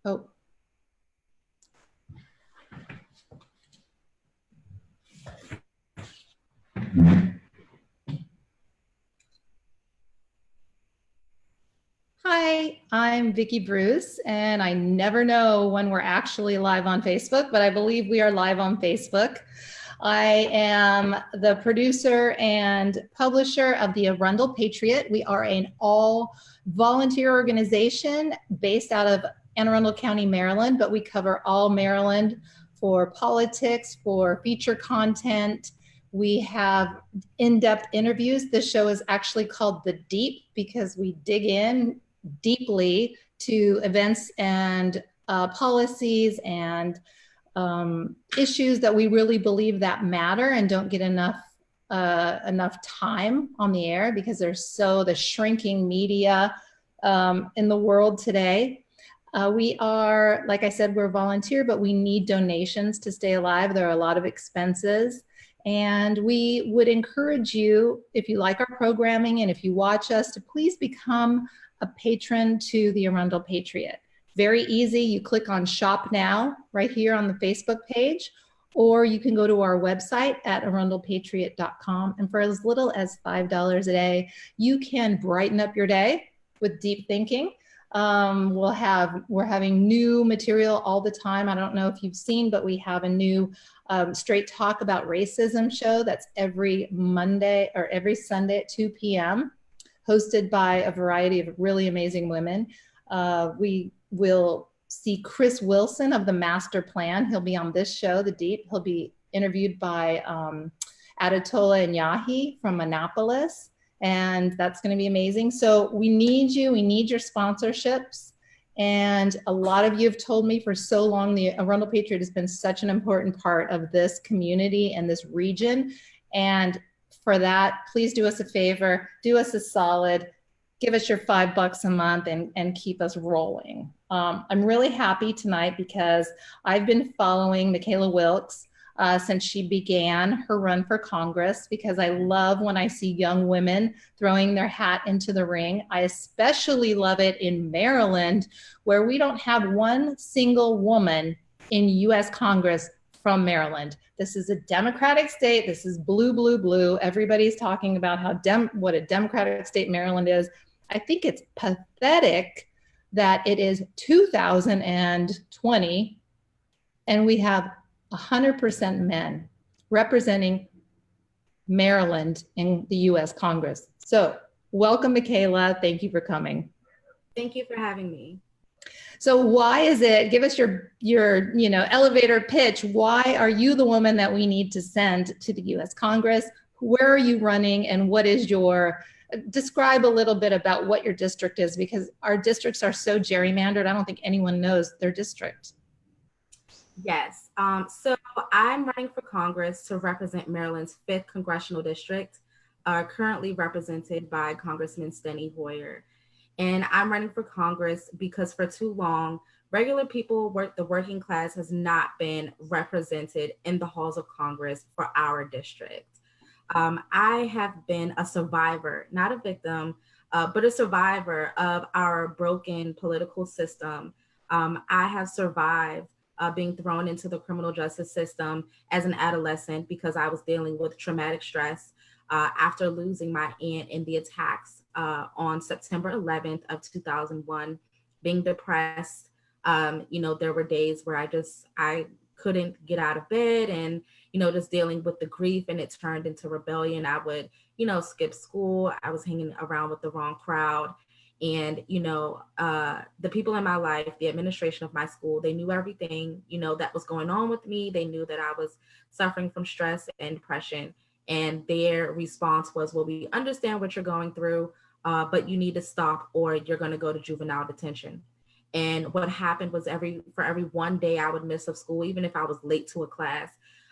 Oh. Hi, I'm Vicki Bruce, and I never know when we're actually live on Facebook, but I believe we are live on Facebook. I am the producer and publisher of the Arundel Patriot. We are an all volunteer organization based out of Anne Arundel County, Maryland, but we cover all Maryland for politics, for feature content. We have in-depth interviews. This show is actually called The Deep because we dig in deeply to events and policies and issues that we really believe that matter and don't get enough time on the air because there's the shrinking media in the world today. We are, like I said, we're volunteer, but we need donations to stay alive. There are a lot of expenses. And we would encourage you, if you like our programming and if you watch us, to please become a patron to the Arundel Patriot. Very easy. You click on Shop Now right here on the Facebook page, or you can go to our website at arundelpatriot.com. And for as little as $5 a day, you can brighten up your day with deep thinking. We're having new material all the time. I don't know if you've seen, but we have a new Straight Talk About Racism show that's every Monday or every Sunday at 2 p.m. hosted by a variety of really amazing women. We will see Chris Wilson of the Master Plan. He'll be on this show, The Deep. He'll be interviewed by Adetola Inyahi from Annapolis, and that's going to be amazing. So we need you. We need your sponsorships. And a lot of you have told me for so long, the Arundel Patriot has been such an important part of this community and this region. And for that, please do us a favor, do us a solid, give us your $5 a month and keep us rolling. I'm really happy tonight because I've been following Mckayla Wilkes since she began her run for Congress, because I love when I see young women throwing their hat into the ring. I especially love it in Maryland, where we don't have one single woman in US Congress from Maryland. This is a Democratic state. This is blue, blue, blue. Everybody's talking about what a Democratic state Maryland is. I think it's pathetic that it is 2020 and we have 100% men representing Maryland in the US Congress. So welcome, Mckayla. Thank you for coming. Thank you for having me. So why is it, give us your elevator pitch. Why are you the woman that we need to send to the US Congress? Where are you running, and what is describe a little bit about what your district is, because our districts are so gerrymandered. I don't think anyone knows their district. Yes, so I'm running for Congress to represent Maryland's 5th Congressional District, currently represented by Congressman Steny Hoyer. And I'm running for Congress because for too long, regular people, the working class, has not been represented in the halls of Congress for our district. I have been a survivor, not a victim, but a survivor of our broken political system. I have survived being thrown into the criminal justice system as an adolescent because I was dealing with traumatic stress after losing my aunt in the attacks on September 11th of 2001, being depressed. There were days where I couldn't get out of bed and, just dealing with the grief, and it turned into rebellion. I would, skip school. I was hanging around with the wrong crowd. And, the people in my life, the administration of my school, they knew everything, that was going on with me. They knew that I was suffering from stress and depression. And their response was, well, we understand what you're going through, but you need to stop or you're going to go to juvenile detention. And what happened was for every one day I would miss of school, even if I was late to a class,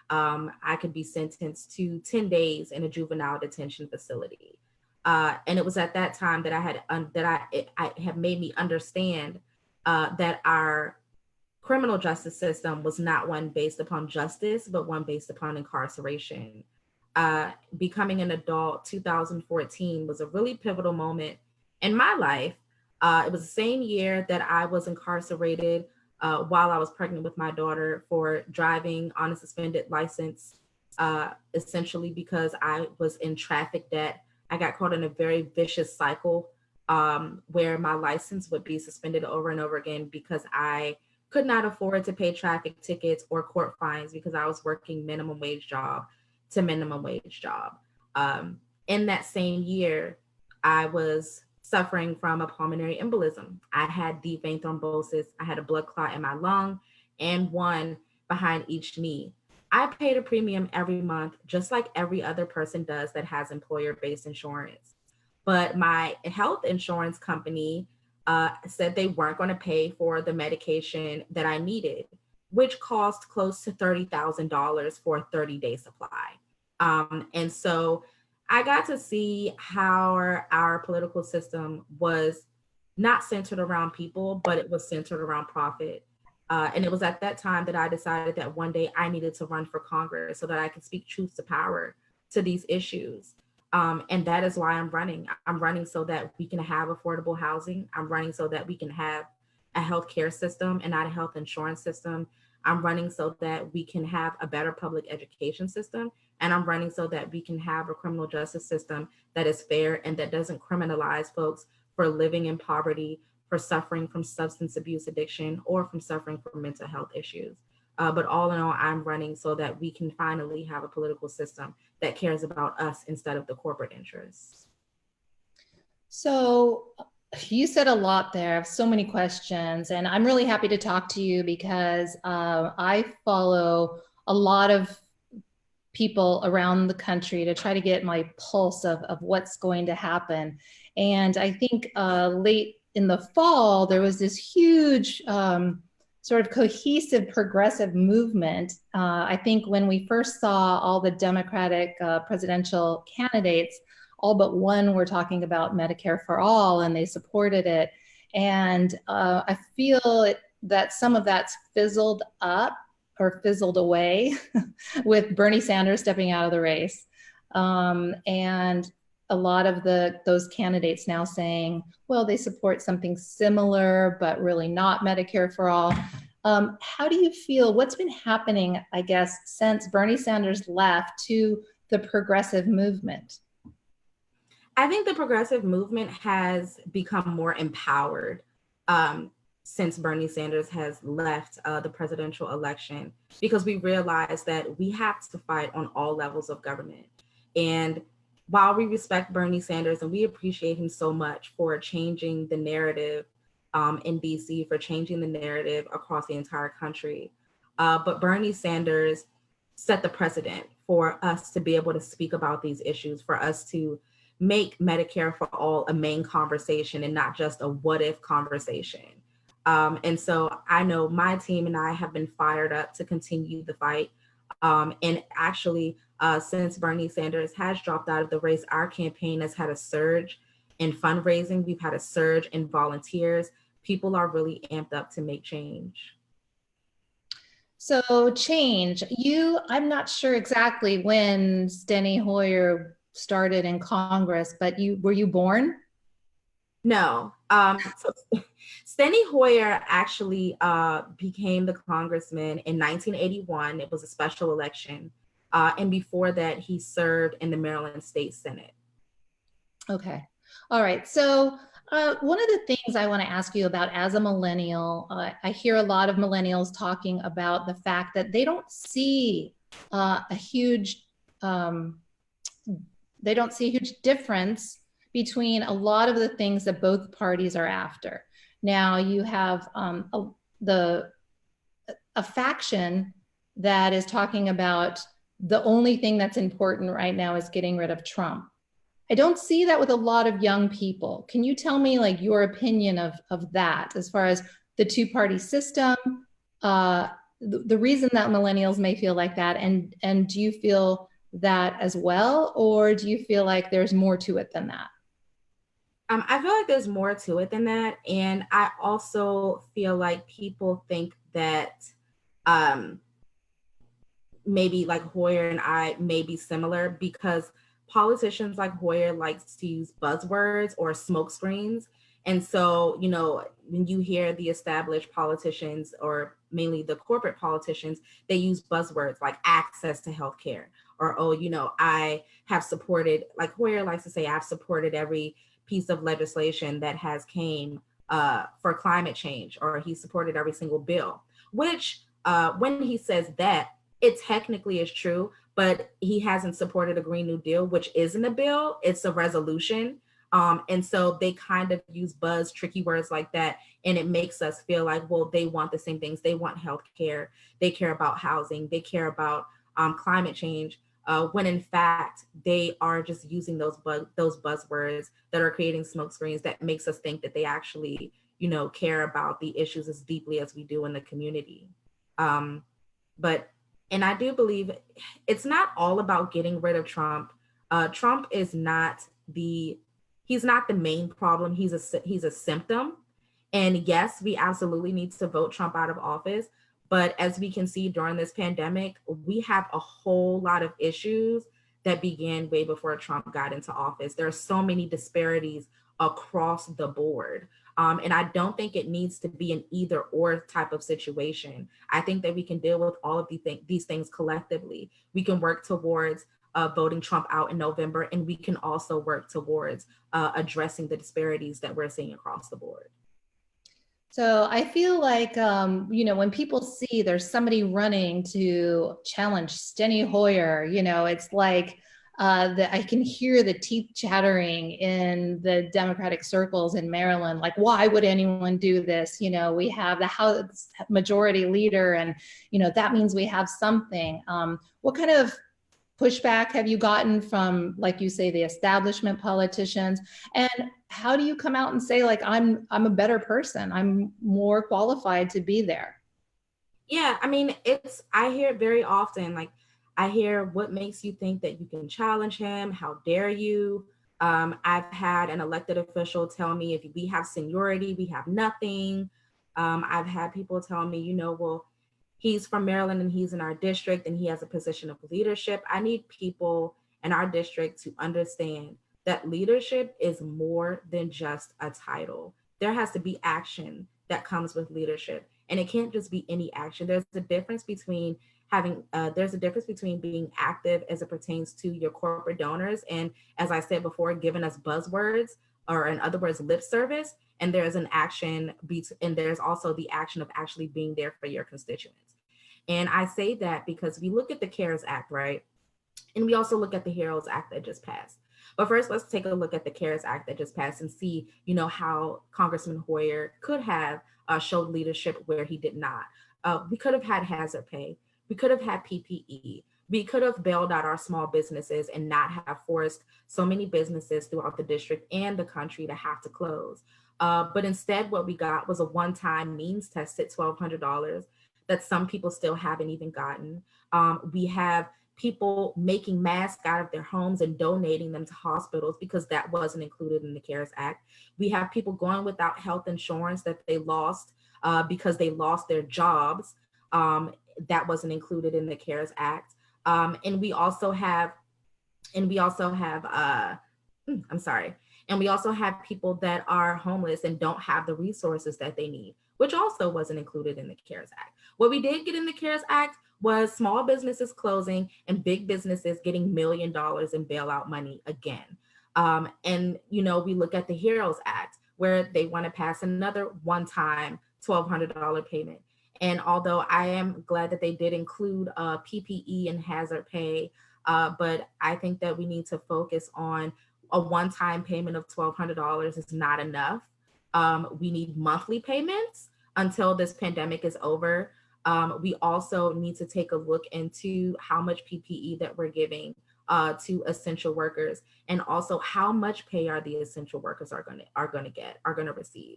I could be sentenced to 10 days in a juvenile detention facility. And it was at that time that it had made me understand that our criminal justice system was not one based upon justice, but one based upon incarceration. Becoming an adult, 2014 was a really pivotal moment in my life. It was the same year that I was incarcerated while I was pregnant with my daughter for driving on a suspended license, essentially because I was in traffic debt. I got caught in a very vicious cycle where my license would be suspended over and over again because I could not afford to pay traffic tickets or court fines because I was working minimum wage job to minimum wage job. In that same year, I was suffering from a pulmonary embolism. I had deep vein thrombosis. I had a blood clot in my lung and one behind each knee. I paid a premium every month, just like every other person does that has employer-based insurance. But my health insurance company said they weren't going to pay for the medication that I needed, which cost close to $30,000 for a 30-day supply. And so I got to see how our political system was not centered around people, but it was centered around profit. And it was at that time that I decided that one day I needed to run for Congress so that I could speak truth to power to these issues. And that is why I'm running. I'm running so that we can have affordable housing. I'm running so that we can have a healthcare system and not a health insurance system. I'm running so that we can have a better public education system. And I'm running so that we can have a criminal justice system that is fair and that doesn't criminalize folks for living in poverty, for suffering from substance abuse addiction, or from suffering from mental health issues. But all in all, I'm running so that we can finally have a political system that cares about us instead of the corporate interests. So you said a lot there. I have so many questions, and I'm really happy to talk to you because I follow a lot of people around the country to try to get my pulse of what's going to happen. And I think late in the fall, there was this huge sort of cohesive progressive movement. I think when we first saw all the Democratic presidential candidates, all but one were talking about Medicare for all, and they supported it. And I feel that some of that's fizzled up or fizzled away with Bernie Sanders stepping out of the race. And a lot of those candidates now saying, well, they support something similar, but really not Medicare for all. How do you feel? What's been happening, I guess, since Bernie Sanders left to the progressive movement? I think the progressive movement has become more empowered since Bernie Sanders has left the presidential election, because we realize that we have to fight on all levels of government. And while we respect Bernie Sanders and we appreciate him so much for changing the narrative in DC, for changing the narrative across the entire country, but Bernie Sanders set the precedent for us to be able to speak about these issues, for us to make Medicare for all a main conversation and not just a what if conversation. And so I know my team and I have been fired up to continue the fight. And actually, since Bernie Sanders has dropped out of the race, our campaign has had a surge in fundraising. We've had a surge in volunteers. People are really amped up to make change. So change, I'm not sure exactly when Steny Hoyer started in Congress, but were you born? No. So Steny Hoyer actually became the congressman in 1981. It was a special election. And before that, he served in the Maryland State Senate. Okay. All right. So one of the things I want to ask you about as a millennial, I hear a lot of millennials talking about the fact that they don't see a huge difference between a lot of the things that both parties are after. Now you have a faction that is talking about the only thing that's important right now is getting rid of Trump. I don't see that with a lot of young people. Can you tell me like your opinion of that as far as the two-party system, the reason that millennials may feel like that, and do you feel that as well, or do you feel like there's more to it than that? I feel like there's more to it than that. And I also feel like people think that maybe like Hoyer and I may be similar because politicians like Hoyer likes to use buzzwords or smoke screens. And so, you know, when you hear the established politicians, or mainly the corporate politicians, they use buzzwords like access to healthcare, or, oh, you know, I have supported, like Hoyer likes to say, I've supported every piece of legislation that has came for climate change, or he supported every single bill, which when he says that, it technically is true, but he hasn't supported a Green New Deal, which isn't a bill, it's a resolution. And so they kind of use tricky words like that. And it makes us feel like, well, they want the same things. They want healthcare. They care about housing. They care about climate change. When in fact, they are just using those buzzwords that are creating smoke screens that makes us think that they actually, you know, care about the issues as deeply as we do in the community. But and I do believe it's not all about getting rid of Trump. Trump is not he's not the main problem. He's a symptom. And yes, we absolutely need to vote Trump out of office. But as we can see during this pandemic, we have a whole lot of issues that began way before Trump got into office. There are so many disparities across the board. And I don't think it needs to be an either or type of situation. I think that we can deal with all of these things collectively. We can work towards voting Trump out in November, and we can also work towards addressing the disparities that we're seeing across the board. So I feel like, you know, when people see there's somebody running to challenge Steny Hoyer, you know, it's like I can hear the teeth chattering in the Democratic circles in Maryland. Like, why would anyone do this? You know, we have the House Majority Leader, and, you know, that means we have something. What kind of pushback have you gotten from, like you say, the establishment politicians? And how do you come out and say, like, I'm a better person, I'm more qualified to be there? Yeah, I mean, I hear it very often. Like, I hear, what makes you think that you can challenge him? How dare you? I've had an elected official tell me, if we have seniority, we have nothing. I've had people tell me, you know, well, he's from Maryland and he's in our district and he has a position of leadership. I need people in our district to understand that leadership is more than just a title. There has to be action that comes with leadership, and it can't just be any action. There's a difference between being active as it pertains to your corporate donors, and, as I said before, giving us buzzwords, or in other words, lip service. And there's an action, and there's also the action of actually being there for your constituents. And I say that because we look at the CARES Act, right? And we also look at the HEROES Act that just passed. But first, let's take a look at the CARES Act that just passed and see, you know, how Congressman Hoyer could have showed leadership where he did not. We could have had hazard pay. We could have had PPE. We could have bailed out our small businesses and not have forced so many businesses throughout the district and the country to have to close. But instead, what we got was a one-time means tested $1,200 that some people still haven't even gotten. We have people making masks out of their homes and donating them to hospitals because that wasn't included in the CARES Act. We have people going without health insurance that they lost because they lost their jobs. That wasn't included in the CARES Act. And we also have people that are homeless and don't have the resources that they need, which also wasn't included in the CARES Act. What we did get in the CARES Act was small businesses closing and big businesses getting $1 million in bailout money again. And, you know, we look at the HEROES Act, where they want to pass another one-time $1,200 payment. And although I am glad that they did include PPE and hazard pay, but I think that we need to focus on a one-time payment of $1,200 is not enough. We need monthly payments until this pandemic is over. We also need to take a look into how much PPE that we're giving to essential workers, and also how much pay are the essential workers are going to receive.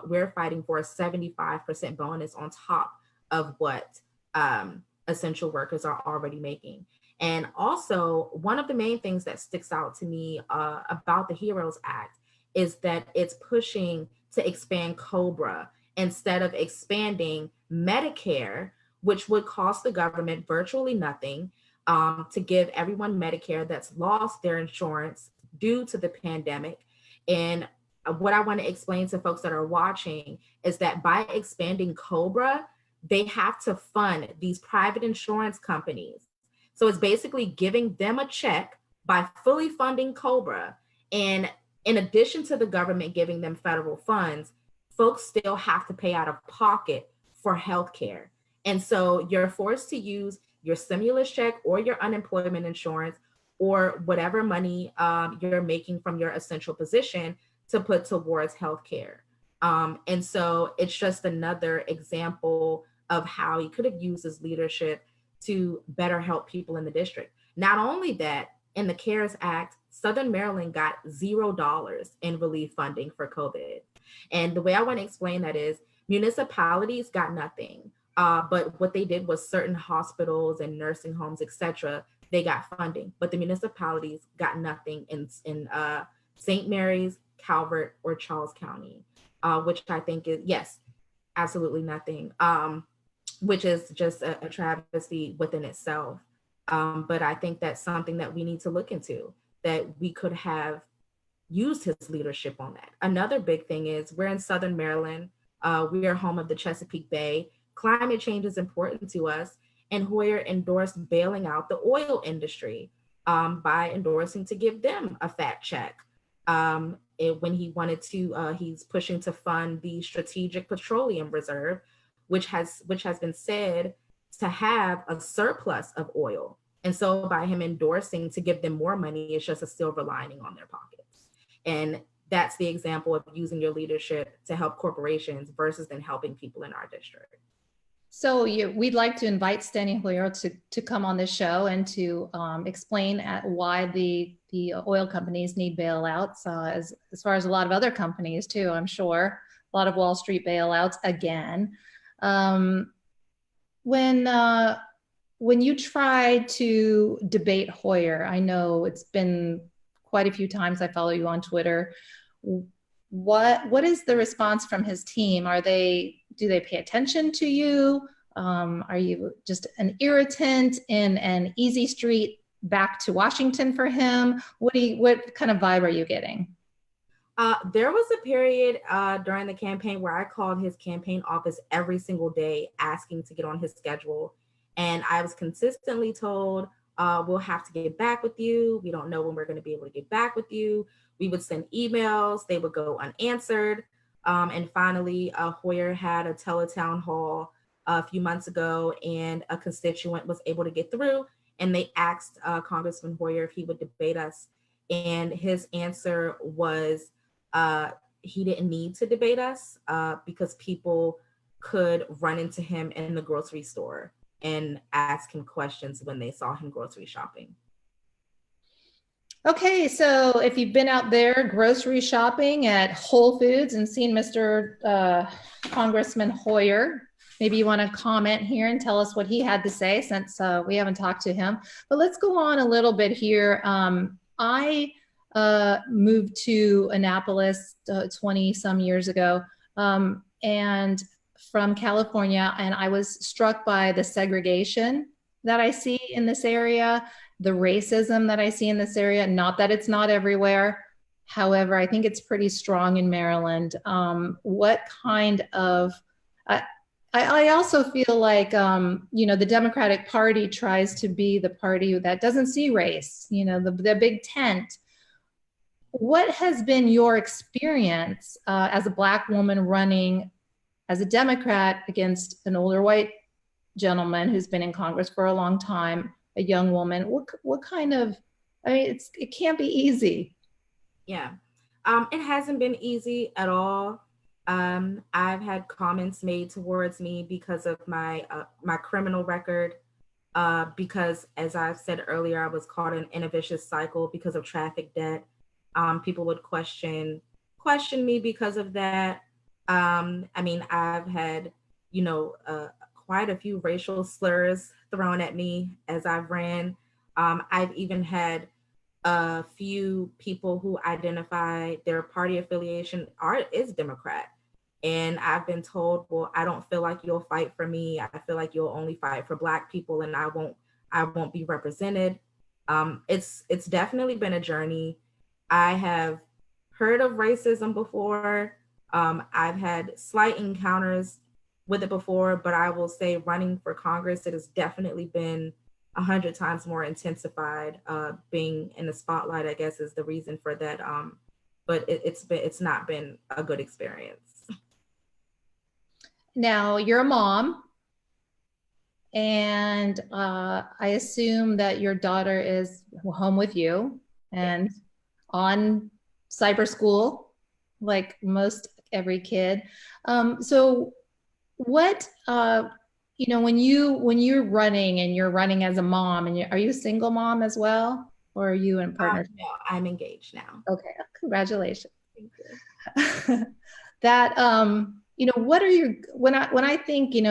We're fighting for a 75% bonus on top of what essential workers are already making. And also, one of the main things that sticks out to me about the HEROES Act is that it's pushing to expand COBRA instead of expanding Medicare, which would cost the government virtually nothing, to give everyone Medicare that's lost their insurance due to the pandemic. And what I want to explain to folks that are watching is that by expanding COBRA, they have to fund these private insurance companies. So it's basically giving them a check by fully funding COBRA. And in addition to the government giving them federal funds, folks still have to pay out of pocket for healthcare. And so you're forced to use your stimulus check or your unemployment insurance or whatever money you're making from your essential position to put towards healthcare. And so it's just another example of how he could have used his leadership to better help people in the district. Not only that, in the CARES Act, Southern Maryland got $0 in relief funding for COVID. And the way I want to explain that is municipalities got nothing. But what they did was certain hospitals and nursing homes, etc., they got funding, but the municipalities got nothing in St. Mary's, Calvert, or Charles County, which I think is, yes, absolutely nothing, which is just a travesty within itself. But I think that's something that we need to look into, that we could have used his leadership on that. Another big thing is we're in Southern Maryland. We are home of the Chesapeake Bay. Climate change is important to us. And Hoyer endorsed bailing out the oil industry by endorsing to give them a fat check. When he wanted to, he's pushing to fund the Strategic Petroleum Reserve, which has been said to have a surplus of oil. And so by him endorsing to give them more money, it's just a silver lining on their pockets. And that's the example of using your leadership to help corporations versus then helping people in our district. So we'd like to invite Steny Hoyer to come on this show and to explain why the oil companies need bailouts, as far as a lot of other companies too, I'm sure. A lot of Wall Street bailouts again. When you try to debate Hoyer, I know it's been quite a few times, I follow you on Twitter. What is the response from his team? Do they pay attention to you? Are you just an irritant in an easy street back to Washington for him? What kind of vibe are you getting? There was a period during the campaign where I called his campaign office every single day asking to get on his schedule. And I was consistently told, we'll have to get back with you. We don't know when we're going to be able to get back with you. We would send emails, they would go unanswered. And finally, Hoyer had a teletown hall a few months ago, and a constituent was able to get through, and they asked Congressman Hoyer if he would debate us. And his answer was he didn't need to debate us because people could run into him in the grocery store and ask him questions when they saw him grocery shopping. Okay, so if you've been out there grocery shopping at Whole Foods and seen Mr. Congressman Hoyer, maybe you want to comment here and tell us what he had to say, since we haven't talked to him. But let's go on a little bit here. I moved to Annapolis 20 some years ago, and from California, and I was struck by the segregation that I see in this area, the racism that I see in this area. Not that it's not everywhere. However, I think it's pretty strong in Maryland. What kind of, I also feel like, the Democratic Party tries to be the party that doesn't see race, the big tent. What has been your experience as a Black woman running as a Democrat against an older white gentleman who's been in Congress for a long time, a young woman? What kind of, it can't be easy. Yeah, it hasn't been easy at all. I've had comments made towards me because of my criminal record, because as I've said earlier, I was caught in a vicious cycle because of traffic debt. People would question me because of that. I've had, quite a few racial slurs thrown at me as I've ran. I've even had a few people who identify their party affiliation is Democrat. And I've been told, well, I don't feel like you'll fight for me. I feel like you'll only fight for Black people, and I won't be represented. It's definitely been a journey. I have heard of racism before. I've had slight encounters with it before, but I will say running for Congress, it has definitely been 100 times more intensified. Being in the spotlight, I guess, is the reason for that. But it's not been a good experience. Now, you're a mom, and I assume that your daughter is home with you and on cyber school, like most every kid. So what, when you're running and you're running as a mom, and are you a single mom as well, or are you in partnership? No, I'm engaged now. Okay, congratulations. Thank you. That what are your, when I think, and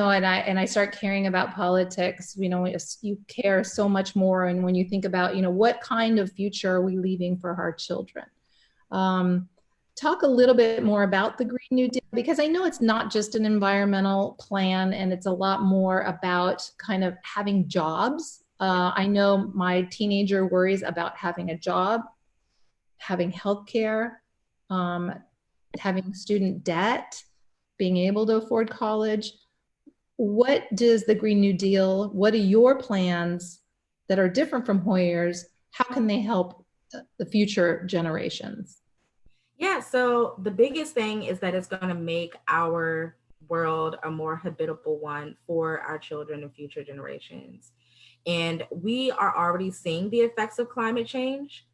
I start caring about politics, you care so much more, and when you think about, what kind of future are we leaving for our children? Talk a little bit more about the Green New Deal, because I know it's not just an environmental plan, and it's a lot more about kind of having jobs. I know my teenager worries about having a job, having healthcare, having student debt, being able to afford college. What does the Green New Deal, what are your plans that are different from Hoyer's? How can they help the future generations? Yeah, so the biggest thing is that it's going to make our world a more habitable one for our children and future generations. And we are already seeing the effects of climate change.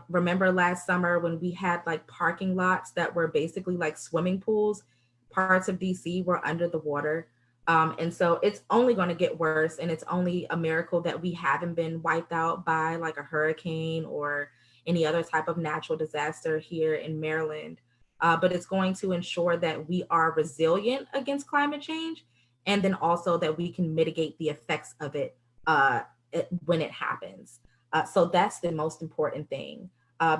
Remember last summer when we had like parking lots that were basically like swimming pools? Parts of DC were under the water. And so it's only going to get worse. And it's only a miracle that we haven't been wiped out by like a hurricane or any other type of natural disaster here in Maryland. But it's going to ensure that we are resilient against climate change, and then also that we can mitigate the effects of it when it happens. So that's the most important thing,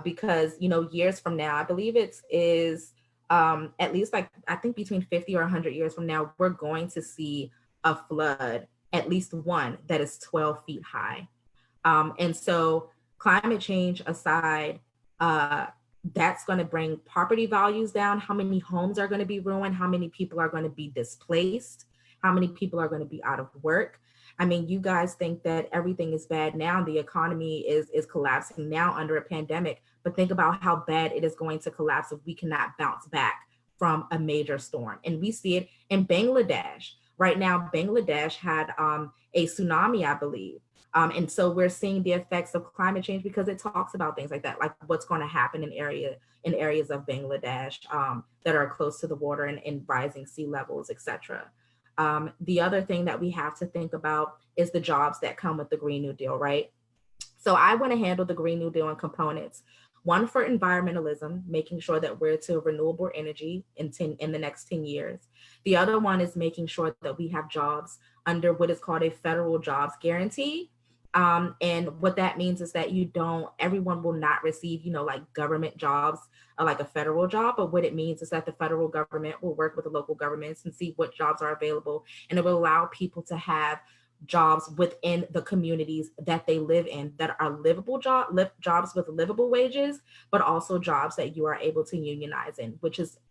because, years from now, I believe is at least like, I think between 50 or 100 years from now, we're going to see a flood, at least one that is 12 feet high. And so climate change aside, that's going to bring property values down. How many homes are going to be ruined? How many people are going to be displaced? How many people are going to be out of work? I mean, you guys think that everything is bad now. The economy is collapsing now under a pandemic, but think about how bad it is going to collapse if we cannot bounce back from a major storm. And we see it in Bangladesh. Right now, Bangladesh had a tsunami, I believe. And so we're seeing the effects of climate change because it talks about things like that, like what's going to happen in areas of Bangladesh that are close to the water and rising sea levels, etc. The other thing that we have to think about is the jobs that come with the Green New Deal, right? So I want to handle the Green New Deal in components. One for environmentalism, making sure that we're to renewable energy in the next 10 years. The other one is making sure that we have jobs under what is called a federal jobs guarantee. And what that means is that everyone will not receive, like government jobs like a federal job, but what it means is that the federal government will work with the local governments and see what jobs are available. And it will allow people to have jobs within the communities that they live in that are livable jobs with livable wages, but also jobs that you are able to unionize in,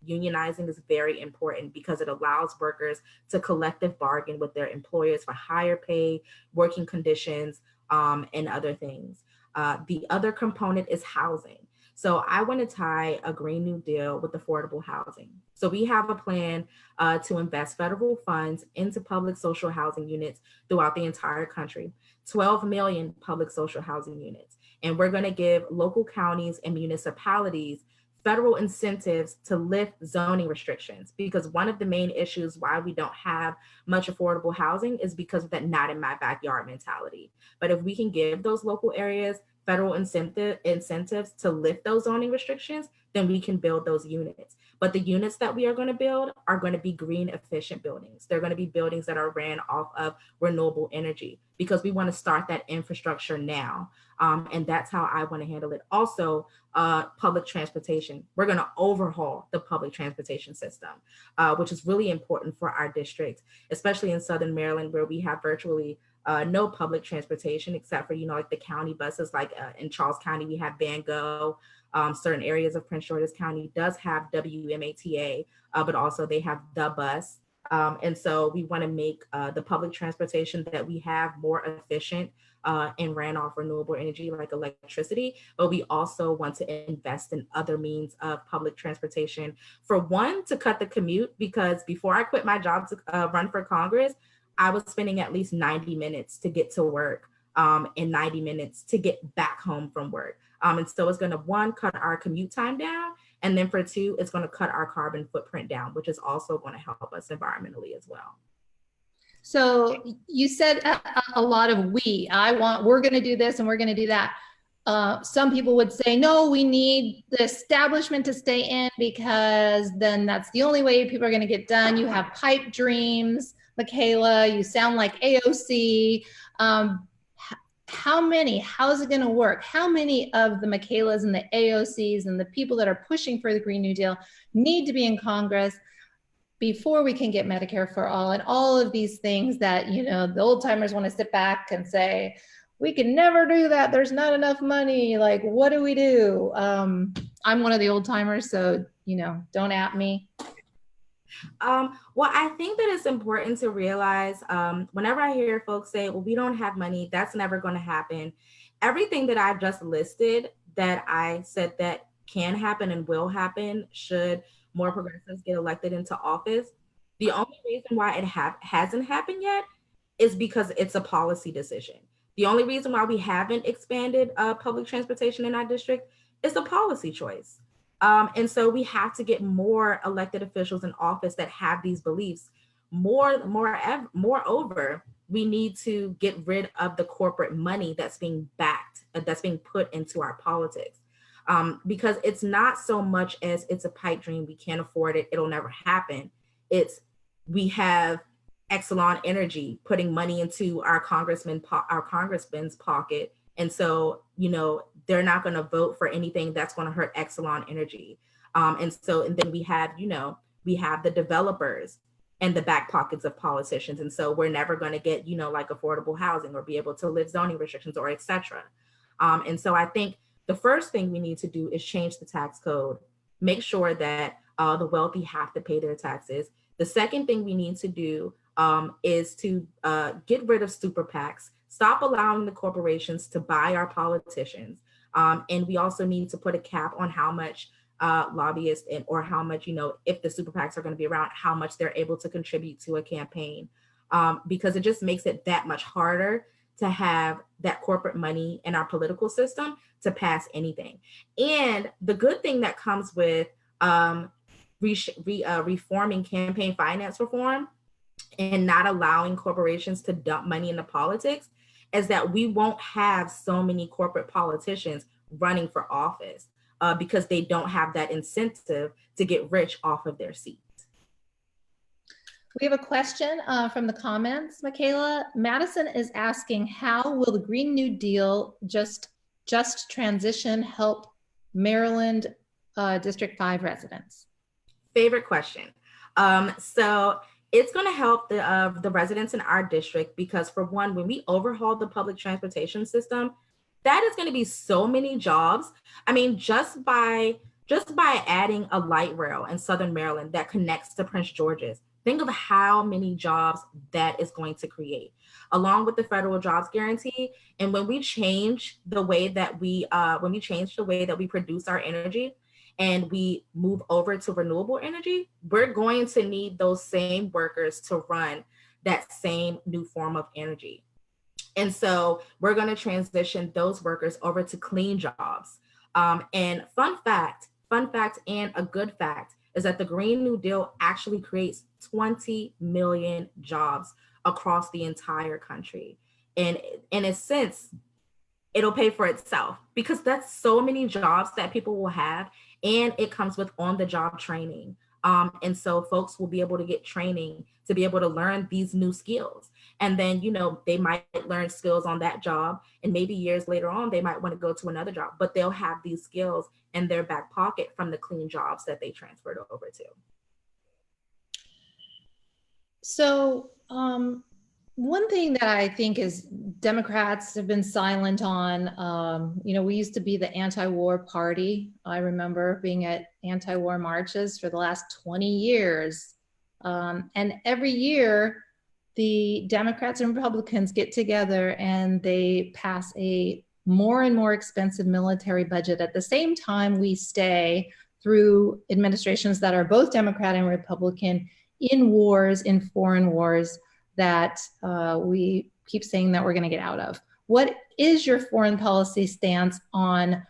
unionizing is very important because it allows workers to collective bargain with their employers for higher pay, working conditions, and other things. The other component is housing. So I want to tie a Green New Deal with affordable housing. So we have a plan to invest federal funds into public social housing units throughout the entire country, 12 million public social housing units. And we're going to give local counties and municipalities federal incentives to lift zoning restrictions, because one of the main issues why we don't have much affordable housing is because of that not in my backyard mentality. But if we can give those local areas federal incentives to lift those zoning restrictions, then we can build those units. But the units that we are going to build are going to be green efficient buildings. They're going to be buildings that are ran off of renewable energy, because we want to start that infrastructure now. And that's how I want to handle it. Also, public transportation. We're going to overhaul the public transportation system, which is really important for our district, especially in Southern Maryland, where we have virtually no public transportation except for, like the county buses, like in Charles County, we have Van Gogh. Certain areas of Prince George's County does have WMATA, but also they have the bus. And so we want to make the public transportation that we have more efficient and ran off renewable energy like electricity, but we also want to invest in other means of public transportation. For one, to cut the commute, because before I quit my job to run for Congress, I was spending at least 90 minutes to get to work and 90 minutes to get back home from work. And so it's going to, one, cut our commute time down. And then for two, it's going to cut our carbon footprint down, which is also going to help us environmentally as well. So you said a lot of we're going to do this and we're going to do that. Some people would say, no, we need the establishment to stay in because then that's the only way people are going to get done. You have pipe dreams, Mckayla, you sound like AOC. How's it going to work? How many of the Mckaylas and the AOCs and the people that are pushing for the Green New Deal need to be in Congress before we can get Medicare for all and all of these things that, you know, the old timers want to sit back and say, we can never do that. There's not enough money. Like, what do we do? I'm one of the old timers, so, you know, don't at me. Well, I think that it's important to realize whenever I hear folks say, well, we don't have money, that's never going to happen. Everything that I've just listed that I said that can happen and will happen should more progressives get elected into office. The only reason why it hasn't happened yet is because it's a policy decision. The only reason why we haven't expanded public transportation in our district is a policy choice. And so we have to get more elected officials in office that have these beliefs. Moreover, we need to get rid of the corporate money that's being put into our politics. Because it's not so much as it's a pipe dream, we can't afford it, it'll never happen. It's we have Exelon Energy putting money into our congressman's pocket. And so, you know, they're not going to vote for anything that's going to hurt Exelon Energy. And then we have the developers and the back pockets of politicians. And so we're never going to get, you know, like affordable housing or be able to lift zoning restrictions or et cetera. And so I think the first thing we need to do is change the tax code, make sure that the wealthy have to pay their taxes. The second thing we need to do is to get rid of super PACs, stop allowing the corporations to buy our politicians. And we also need to put a cap on how much lobbyists or how much, you know, if the super PACs are going to be around, how much they're able to contribute to a campaign, because it just makes it that much harder to have that corporate money in our political system to pass anything. And the good thing that comes with reforming campaign finance reform and not allowing corporations to dump money into politics is that we won't have so many corporate politicians running for office because they don't have that incentive to get rich off of their seats. We have a question from the comments, Mckayla. Madison is asking, how will the Green New Deal just transition help Maryland District 5 residents? Favorite question. So it's going to help the residents in our district because, for one, when we overhaul the public transportation system, that is going to be so many jobs. I mean, just by adding a light rail in Southern Maryland that connects to Prince George's, think of how many jobs that is going to create, along with the federal jobs guarantee. And when we change the way that we produce our energy, and we move over to renewable energy, we're going to need those same workers to run that same new form of energy. And so we're going to transition those workers over to clean jobs. And fun fact and a good fact is that the Green New Deal actually creates 20 million jobs across the entire country. And in a sense, it'll pay for itself because that's so many jobs that people will have. And it comes with on-the-job training. And so folks will be able to get training to be able to learn these new skills. And then, you know, they might learn skills on that job. And maybe years later on, they might want to go to another job, but they'll have these skills in their back pocket from the clean jobs that they transferred over to. So One thing that I think is Democrats have been silent on, we used to be the anti-war party. I remember being at anti-war marches for the last 20 years. And every year, the Democrats and Republicans get together and they pass a more and more expensive military budget. At the same time, we stay through administrations that are both Democrat and Republican in wars, in foreign wars that we keep saying that we're going to get out of. What is your foreign policy stance on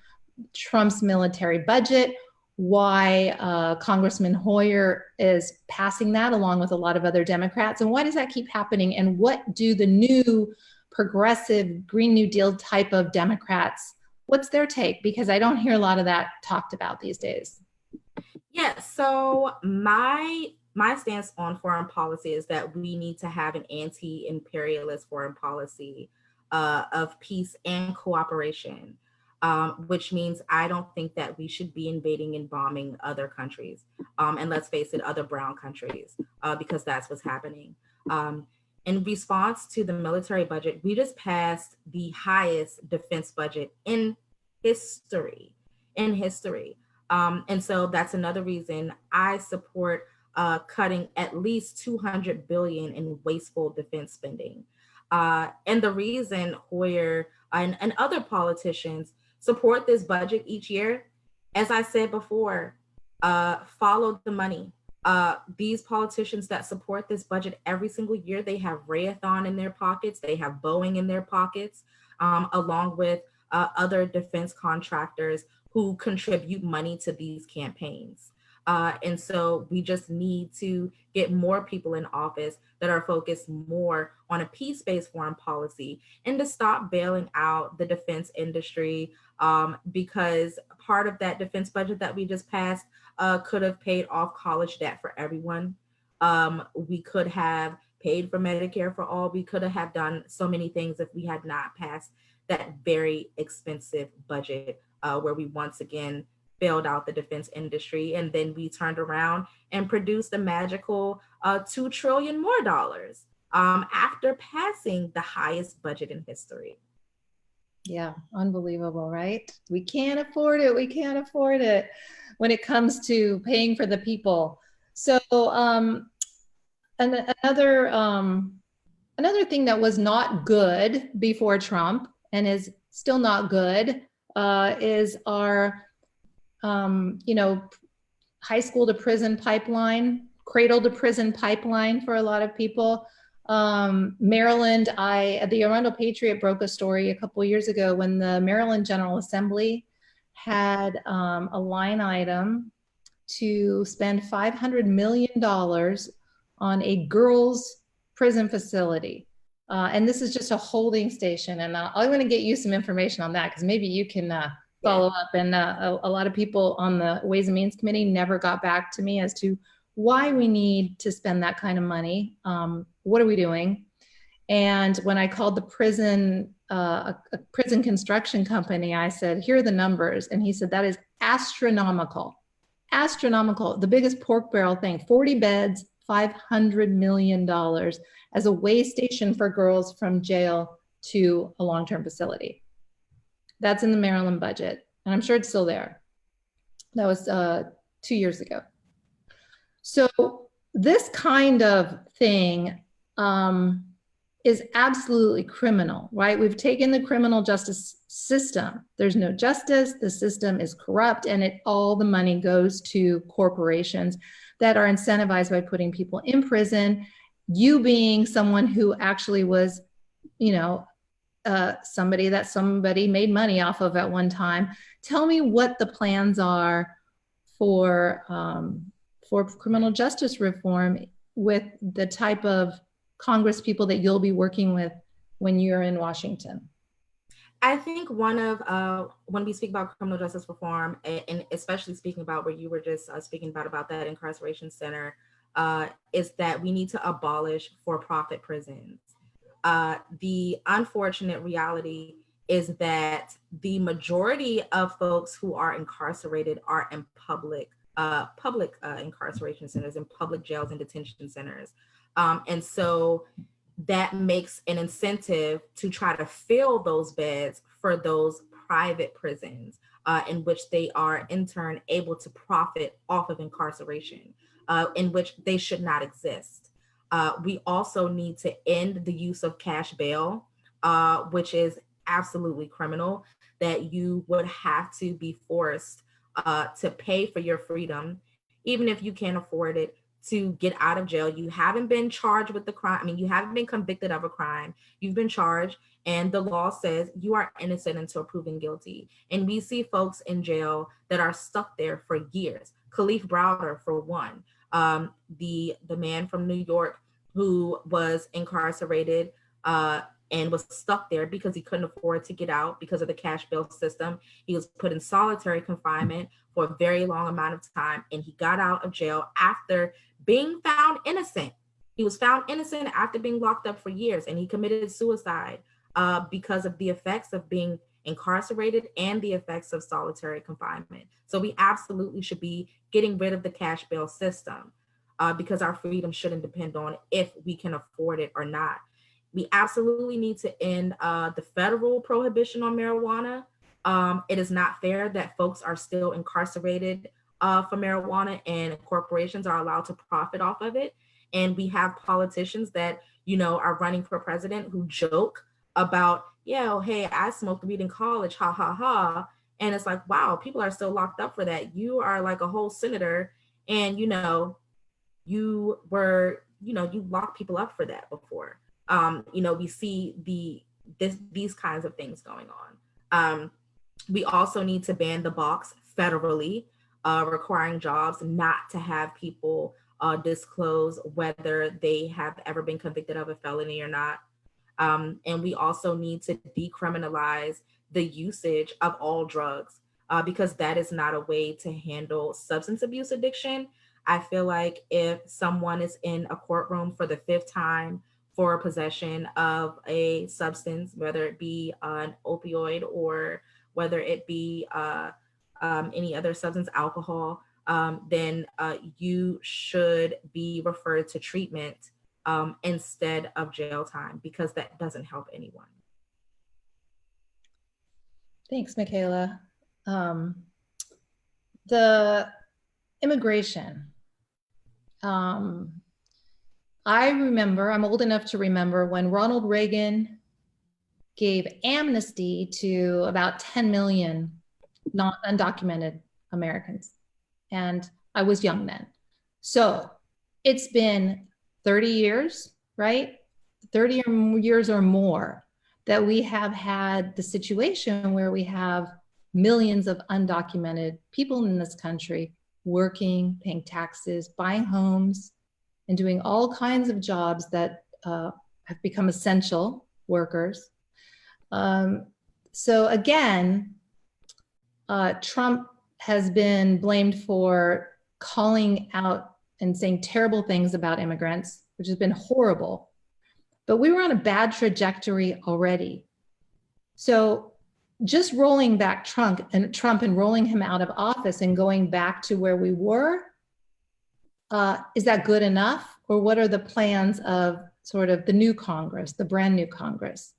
Trump's military budget? Why Congressman Hoyer is passing that along with a lot of other Democrats, and why does that keep happening? And what do the new progressive Green New Deal type of Democrats, what's their take? Because I don't hear a lot of that talked about these days. Yeah, so my stance on foreign policy is that we need to have an anti-imperialist foreign policy of peace and cooperation. Which means I don't think that we should be invading and bombing other countries. And let's face it, other brown countries, because that's what's happening. In response to the military budget, we just passed the highest defense budget in history. And so that's another reason I support cutting at least $200 billion in wasteful defense spending. And the reason Hoyer and other politicians support this budget each year, as I said before, follow the money. These politicians that support this budget every single year, they have Raytheon in their pockets, they have Boeing in their pockets, along with other defense contractors who contribute money to these campaigns. And so we just need to get more people in office that are focused more on a peace-based foreign policy and to stop bailing out the defense industry, because part of that defense budget that we just passed could have paid off college debt for everyone. We could have paid for Medicare for all. We could have done so many things if we had not passed that very expensive budget where we once again bailed out the defense industry, and then we turned around and produced a magical $2 trillion more dollars after passing the highest budget in history. Yeah, unbelievable, right? We can't afford it. We can't afford it when it comes to paying for the people. So another thing that was not good before Trump and is still not good is our high school to prison pipeline, cradle to prison pipeline for a lot of people. Maryland, the Arundel Patriot broke a story a couple of years ago when the Maryland General Assembly had a line item to spend $500 million on a girls' prison facility. And this is just a holding station. And I'm going to get you some information on that because maybe you can follow up. And a lot of people on the Ways and Means Committee never got back to me as to why we need to spend that kind of money. What are we doing? And when I called the prison, a prison construction company, I said, here are the numbers. And he said, that is astronomical. Astronomical. The biggest pork barrel thing, 40 beds, $500 million as a way station for girls from jail to a long-term facility. That's in the Maryland budget. And I'm sure it's still there. That was 2 years ago. So this kind of thing is absolutely criminal, right? We've taken the criminal justice system. There's no justice. The system is corrupt, and all the money goes to corporations that are incentivized by putting people in prison. You being someone who actually was, somebody that somebody made money off of at one time. Tell me what the plans are for criminal justice reform with the type of Congress people that you'll be working with when you're in Washington. I think one of, when we speak about criminal justice reform, and especially speaking about where you were just speaking about that incarceration center, is that we need to abolish for-profit prisons. The unfortunate reality is that the majority of folks who are incarcerated are in public incarceration centers, in public jails and detention centers. And so that makes an incentive to try to fill those beds for those private prisons, in which they are in turn able to profit off of incarceration, in which they should not exist. We also need to end the use of cash bail, which is absolutely criminal, that you would have to be forced to pay for your freedom, even if you can't afford it, to get out of jail. You haven't been charged with the crime. I mean, you haven't been convicted of a crime. You've been charged, and the law says you are innocent until proven guilty. And we see folks in jail that are stuck there for years. Khalif Browder, for one, the man from New York who was incarcerated and was stuck there because he couldn't afford to get out because of the cash bail system. He was put in solitary confinement for a very long amount of time, and he got out of jail after being found innocent. He was found innocent after being locked up for years, and he committed suicide because of the effects of being incarcerated and the effects of solitary confinement. So we absolutely should be getting rid of the cash bail system, because our freedom shouldn't depend on if we can afford it or not. We absolutely need to end the federal prohibition on marijuana. It is not fair that folks are still incarcerated for marijuana and corporations are allowed to profit off of it. And we have politicians that, you know, are running for president who joke about, yeah, oh, hey, I smoked weed in college, ha ha ha. And it's like, wow, people are still locked up for that. You are like a whole senator, and you were, you locked people up for that before. We see these kinds of things going on. We also need to ban the box federally, requiring jobs not to have people disclose whether they have ever been convicted of a felony or not. And we also need to decriminalize the usage of all drugs, because that is not a way to handle substance abuse addiction. I feel like if someone is in a courtroom for the fifth time for possession of a substance, whether it be an opioid or whether it be any other substance, alcohol, then you should be referred to treatment instead of jail time, because that doesn't help anyone. Thanks, Mckayla. The immigration. I remember, I'm old enough to remember when Ronald Reagan gave amnesty to about 10 million undocumented Americans. And I was young then. So it's been 30 years, right? 30 years or more that we have had the situation where we have millions of undocumented people in this country working, paying taxes, buying homes, and doing all kinds of jobs that have become essential workers. So again, Trump has been blamed for calling out and saying terrible things about immigrants, which has been horrible. But we were on a bad trajectory already. So just rolling back Trump and rolling him out of office and going back to where we were, is that good enough? Or what are the plans of sort of the new Congress, the brand new Congress?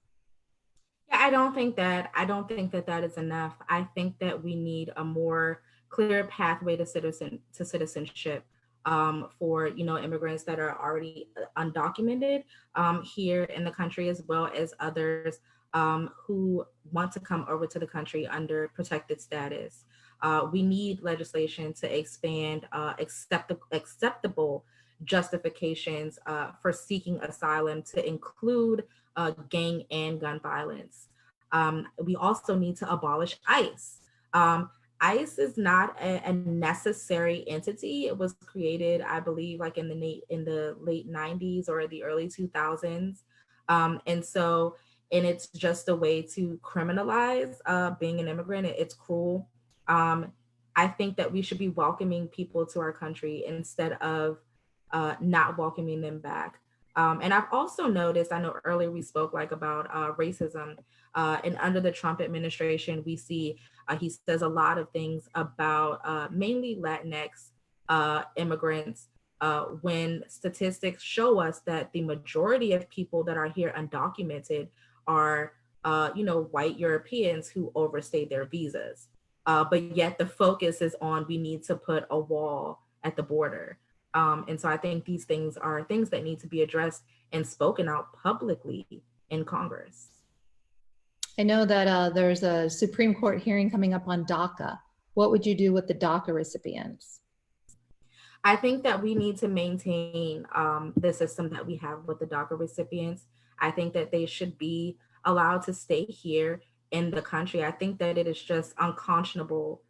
Yeah, I don't think that is enough. I think that we need a more clear pathway to citizenship for immigrants that are already undocumented here in the country, as well as others who want to come over to the country under protected status. We need legislation to expand acceptable justifications for seeking asylum to include gang and gun violence. We also need to abolish ICE. ICE is not a necessary entity. It was created, I believe, like in the late 90s or the early 2000s. And it's just a way to criminalize being an immigrant. It's cruel. I think that we should be welcoming people to our country instead of not welcoming them back. And I've also noticed, I know earlier we spoke about racism, and under the Trump administration, we see he says a lot of things about mainly Latinx immigrants when statistics show us that the majority of people that are here undocumented are, white Europeans who overstayed their visas. But yet the focus is on we need to put a wall at the border. And so I think these things are things that need to be addressed and spoken out publicly in Congress. I know that there's a Supreme Court hearing coming up on DACA. What would you do with the DACA recipients? I think that we need to maintain the system that we have with the DACA recipients. I think that they should be allowed to stay here in the country. I think that it is just unconscionable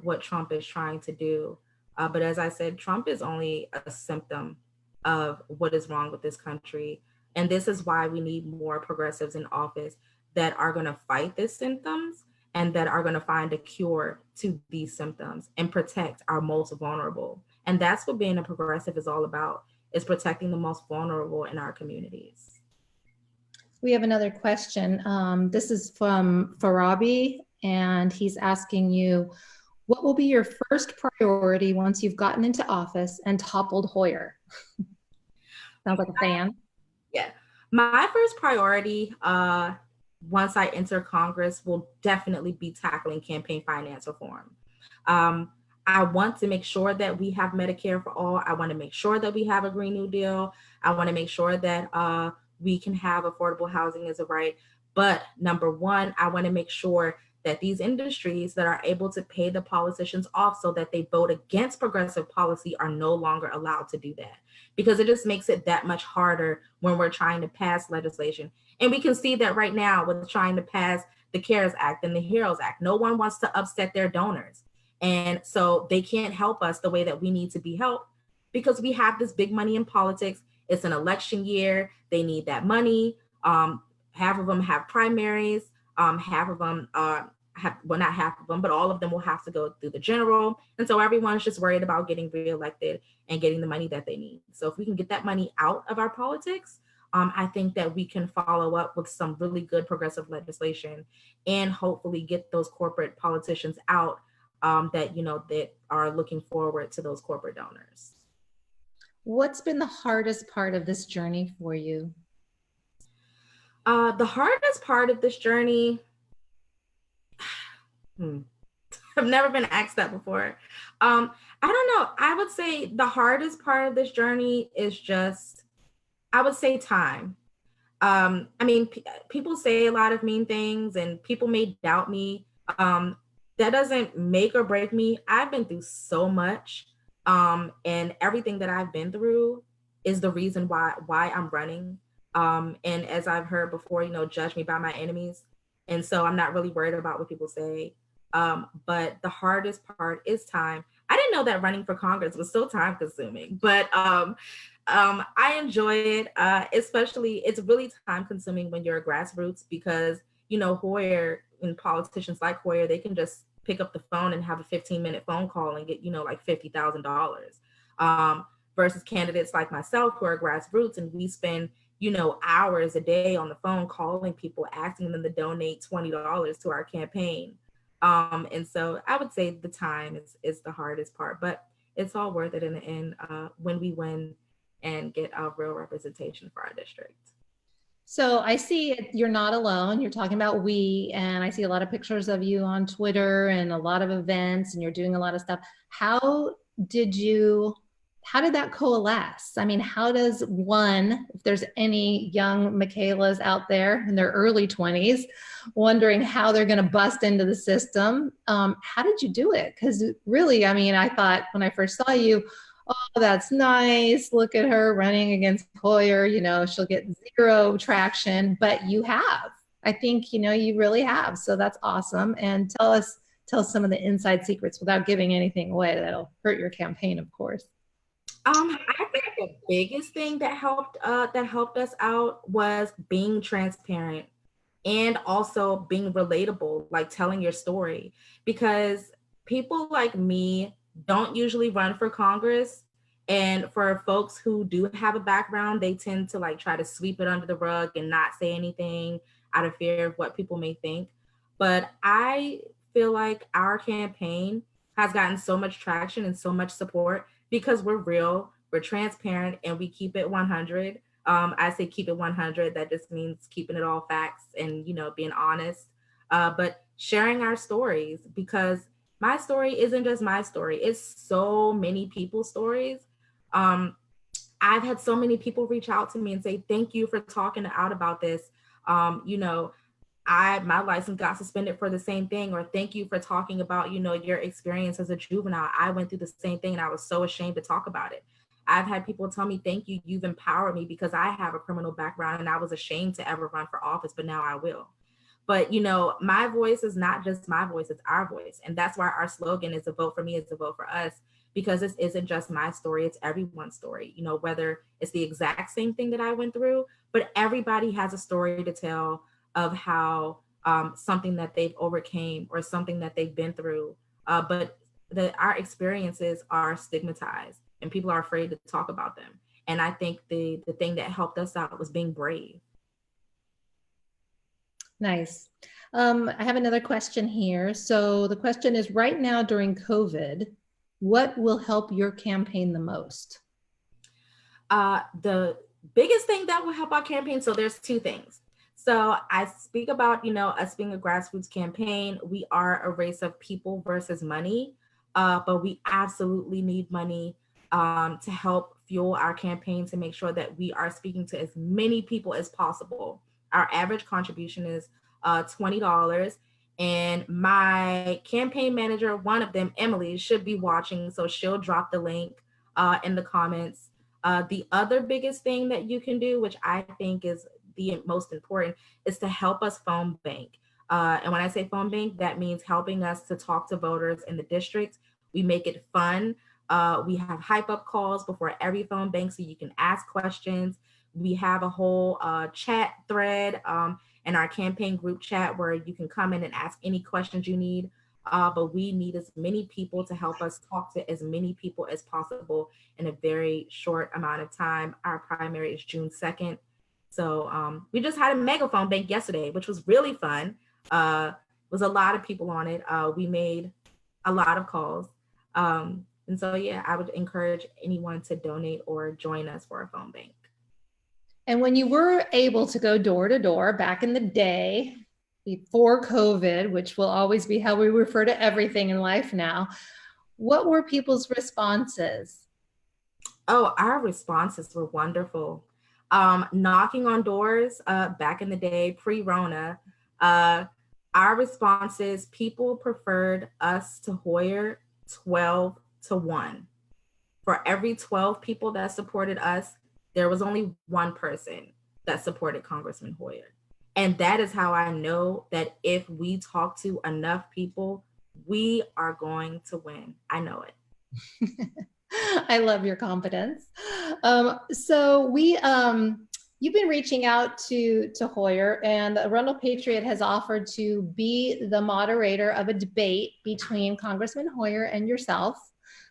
what Trump is trying to do. But as I said, Trump is only a symptom of what is wrong with this country. And this is why we need more progressives in office that are going to fight these symptoms and that are going to find a cure to these symptoms and protect our most vulnerable. And that's what being a progressive is all about, is protecting the most vulnerable in our communities. We have another question. This is from Farabi, and he's asking you, what will be your first priority once you've gotten into office and toppled Hoyer? Sounds like a fan. Yeah. My first priority once I enter Congress will definitely be tackling campaign finance reform. I want to make sure that we have Medicare for all. I want to make sure that we have a Green New Deal. I want to make sure that we can have affordable housing as a right. But number one, I want to make sure that these industries that are able to pay the politicians off so that they vote against progressive policy are no longer allowed to do that, because it just makes it that much harder when we're trying to pass legislation. And we can see that right now with trying to pass the CARES Act and the HEROES Act. No one wants to upset their donors. And so they can't help us the way that we need to be helped, because we have this big money in politics. It's an election year. They need that money. Half of them have primaries. Half of them not half of them, but all of them will have to go through the general. And so everyone's just worried about getting reelected and getting the money that they need. So if we can get that money out of our politics, I think that we can follow up with some really good progressive legislation and hopefully get those corporate politicians out that are looking forward to those corporate donors. What's been the hardest part of this journey for you? The hardest part of this journey, I've never been asked that before. I don't know. I would say the hardest part of this journey is just, I would say time. People say a lot of mean things and people may doubt me. That doesn't make or break me. I've been through so much. And everything that I've been through is the reason why I'm running. And as I've heard before, judge me by my enemies. And so I'm not really worried about what people say. But the hardest part is time. I didn't know that running for Congress was so time consuming, but I enjoy it. Especially, it's really time consuming when you're a grassroots, because, Hoyer and politicians like Hoyer, they can just pick up the phone and have a 15-minute phone call and get, like $50,000. Versus candidates like myself who are grassroots, and we spend, hours a day on the phone calling people, asking them to donate $20 to our campaign. And so I would say the time is the hardest part, but it's all worth it in the end when we win and get a real representation for our district. So I see you're not alone. You're talking about we, and I see a lot of pictures of you on Twitter and a lot of events, and you're doing a lot of stuff. How did that coalesce? I mean, how does one, if there's any young Mckaylas out there in their early 20s, wondering how they're going to bust into the system, how did you do it? Because really, I thought when I first saw you, oh, that's nice. Look at her running against Hoyer. She'll get zero traction, but you have. I think, you really have. So that's awesome. And tell us some of the inside secrets without giving anything away that'll hurt your campaign, of course. I think the biggest thing that helped us out was being transparent and also being relatable, like telling your story, because people like me don't usually run for Congress. And for folks who do have a background, they tend to try to sweep it under the rug and not say anything out of fear of what people may think. But I feel like our campaign has gotten so much traction and so much support because we're real, we're transparent, and we keep it 100. I say keep it 100. That just means keeping it all facts and, being honest, but sharing our stories, because my story isn't just my story. It's so many people's stories. I've had so many people reach out to me and say, thank you for talking out about this. My license got suspended for the same thing, or thank you for talking about, your experience as a juvenile. I went through the same thing and I was so ashamed to talk about it. I've had people tell me, thank you, you've empowered me, because I have a criminal background and I was ashamed to ever run for office, but now I will. But, my voice is not just my voice, it's our voice. And that's why our slogan is a vote for me, it's a vote for us, because this isn't just my story, it's everyone's story, whether it's the exact same thing that I went through, but everybody has a story to tell of how something that they've overcame or something that they've been through. But our experiences are stigmatized and people are afraid to talk about them. And I think the thing that helped us out was being brave. Nice. I have another question here. So the question is, right now during COVID, what will help your campaign the most? The biggest thing that will help our campaign, so there's two things. So I speak about, us being a grassroots campaign. We are a race of people versus money, but we absolutely need money to help fuel our campaign, to make sure that we are speaking to as many people as possible. Our average contribution is $20. And my campaign manager, one of them, Emily, should be watching, so she'll drop the link in the comments. The other biggest thing that you can do, which I think is the most important, is to help us phone bank. And when I say phone bank, that means helping us to talk to voters in the district. We make it fun. We have hype up calls before every phone bank so you can ask questions. We have a whole chat thread in our campaign group chat where you can come in and ask any questions you need. But we need as many people to help us talk to as many people as possible in a very short amount of time. Our primary is June 2nd. So we just had a megaphone bank yesterday, which was really fun. Was a lot of people on it. We made a lot of calls. And so, yeah, I would encourage anyone to donate or join us for a phone bank. And when you were able to go door to door back in the day, before COVID, which will always be how we refer to everything in life now, what were people's responses? Oh, our responses were wonderful. Knocking on doors back in the day, pre-Rona, our responses, people preferred us to Hoyer 12-1. For every 12 people that supported us, there was only one person that supported Congressman Hoyer. And that is how I know that if we talk to enough people, we are going to win. I know it. I love your confidence. So you've been reaching out to Hoyer, and the Arundel Patriot has offered to be the moderator of a debate between Congressman Hoyer and yourself.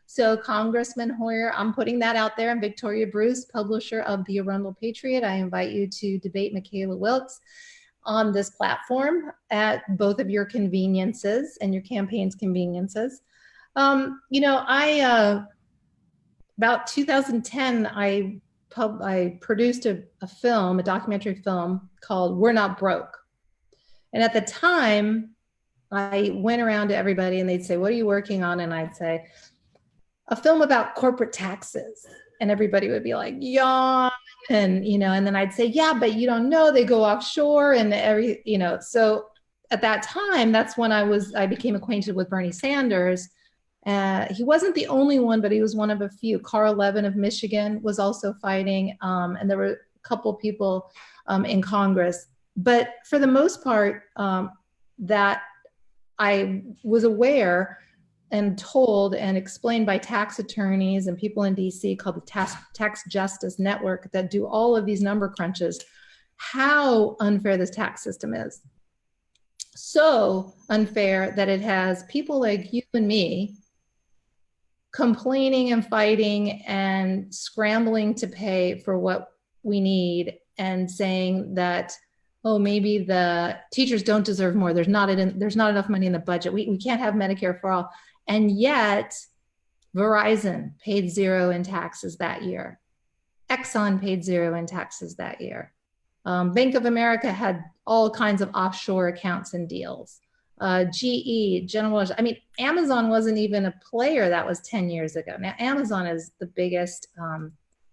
So Congressman Hoyer, I'm putting that out there. I'm Victoria Bruce, publisher of the Arundel Patriot. I invite you to debate Mckayla Wilkes on this platform at both of your conveniences and your campaign's conveniences. About 2010, I produced a film, a documentary film called We're Not Broke. And at the time, I went around to everybody and they'd say, what are you working on? And I'd say, a film about corporate taxes. And everybody would be like, yawn. And, and then I'd say, yeah, but you don't know, they go offshore and so at that time, that's when I became acquainted with Bernie Sanders. He wasn't the only one, but he was one of a few. Carl Levin of Michigan was also fighting, and there were a couple of people in Congress. But for the most part, that I was aware and told and explained by tax attorneys and people in DC called the Tax Justice Network that do all of these number crunches, how unfair this tax system is. So unfair that it has people like you and me complaining and fighting and scrambling to pay for what we need and saying that, oh, maybe the teachers don't deserve more. There's not enough money in the budget. We can't have Medicare for all. And yet Verizon paid zero in taxes that year. Exxon paid zero in taxes that year. Bank of America had all kinds of offshore accounts and deals. GE, General, I mean, Amazon wasn't even a player that was 10 years ago. Now, Amazon is the biggest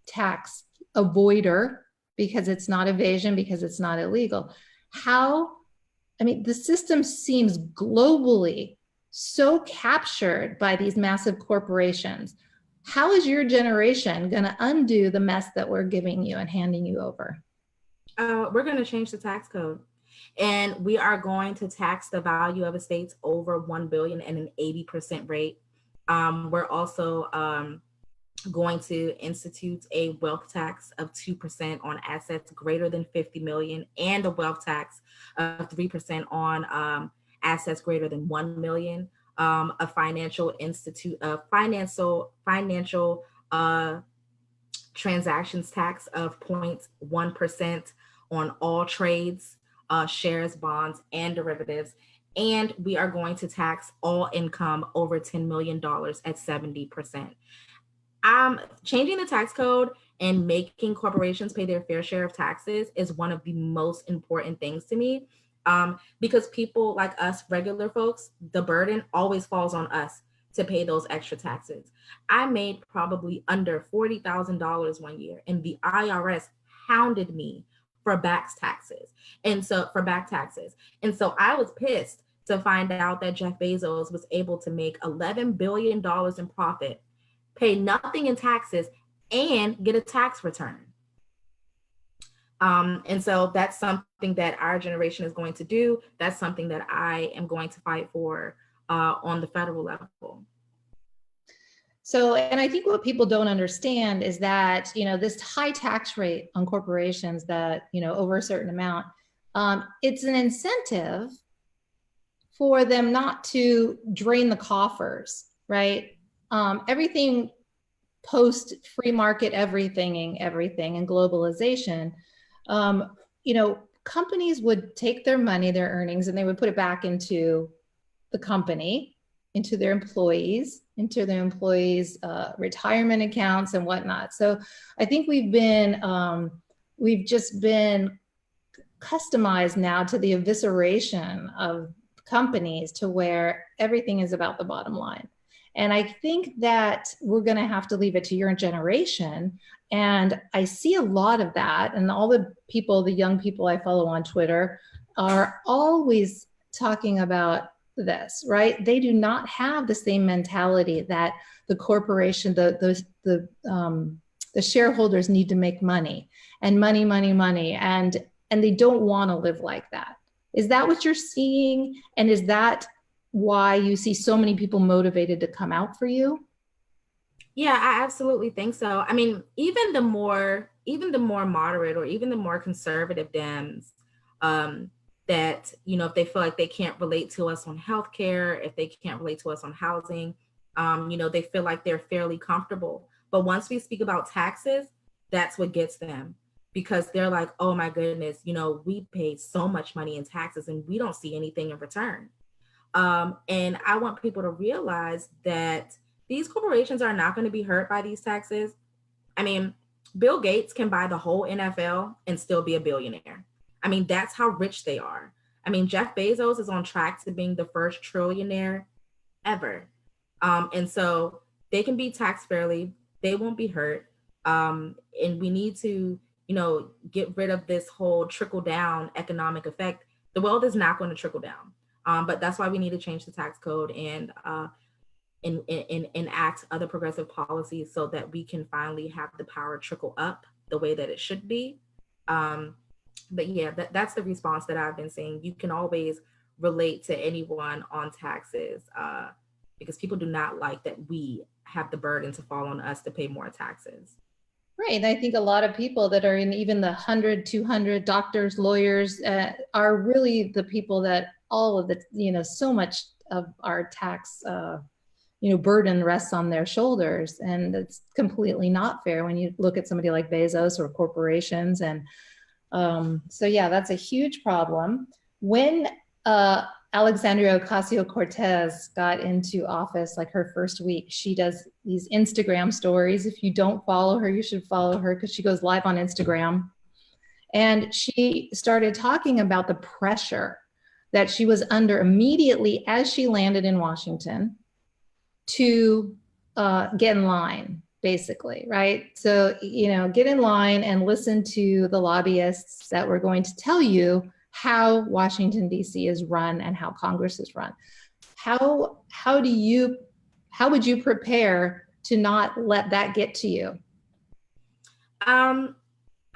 tax avoider because it's not evasion, because it's not illegal. How, I mean, the system seems globally so captured by these massive corporations. How is your generation going to undo the mess that we're giving you and handing you over? We're going to change the tax code, and we are going to tax the value of estates over 1 billion at an 80% rate. We're also going to institute a wealth tax of 2% on assets greater than 50 million, and a wealth tax of 3% on assets greater than 1 million. A financial transactions tax of 0.1% on all trades, shares, bonds, and derivatives. And we are going to tax all income over $10 million at 70%. Changing the tax code and making corporations pay their fair share of taxes is one of the most important things to me, because people like us, regular folks, the burden always falls on us to pay those extra taxes. I made probably under $40,000 one year, and the IRS hounded me for back taxes. And so I was pissed to find out that Jeff Bezos was able to make $11 billion in profit, pay nothing in taxes, and get a tax return. And so that's something that our generation is going to do. That's something that I am going to fight for on the federal level. So, and I think what people don't understand is that, you know, this high tax rate on corporations that, you know, over a certain amount, it's an incentive for them not to drain the coffers, right? Everything post free market, everything and globalization, you know, companies would take their money, their earnings, and they would put it back into the company, into their employees, retirement accounts and whatnot. So I think we've just been customized now to the evisceration of companies to where everything is about the bottom line. And I think that we're going to have to leave it to your generation. And I see a lot of that. And all the people, the young people I follow on Twitter, are always talking about this, right? They do not have the same mentality that the corporation, the shareholders need to make money, and money, and they don't want to live like that. Is that what you're seeing? And is that why you see so many people motivated to come out for you? Yeah, I absolutely think so. I mean, even the more moderate or even the more conservative Dems, that, you know, if they feel like they can't relate to us on healthcare, if they can't relate to us on housing, you know, they feel like they're fairly comfortable. But once we speak about taxes, that's what gets them, because they're like, oh my goodness, you know, we pay so much money in taxes and we don't see anything in return. And I want people to realize that these corporations are not going to be hurt by these taxes. I mean, Bill Gates can buy the whole NFL and still be a billionaire. I mean, that's how rich they are. I mean, Jeff Bezos is on track to being the first trillionaire ever. And so they can be taxed fairly. They won't be hurt. And we need to, you know, get rid of this whole trickle down economic effect. The world is not going to trickle down. But that's why we need to change the tax code and enact other progressive policies so that we can finally have the power trickle up the way that it should be. But yeah, that's the response that I've been seeing. You can always relate to anyone on taxes because people do not like that we have the burden to fall on us to pay more taxes. Right. And I think a lot of people that are in even the 100, 200 doctors, lawyers are really the people that all of the, you know, so much of our tax, you know, burden rests on their shoulders. And it's completely not fair when you look at somebody like Bezos or corporations. And so, yeah, that's a huge problem. When Alexandria Ocasio-Cortez got into office, like her first week, she does these Instagram stories. If you don't follow her, you should follow her because she goes live on Instagram. And she started talking about the pressure that she was under immediately as she landed in Washington to get in line, basically, right? So, get in line and listen to the lobbyists that were going to tell you how Washington, D.C. is run and how Congress is run. How would you prepare to not let that get to you?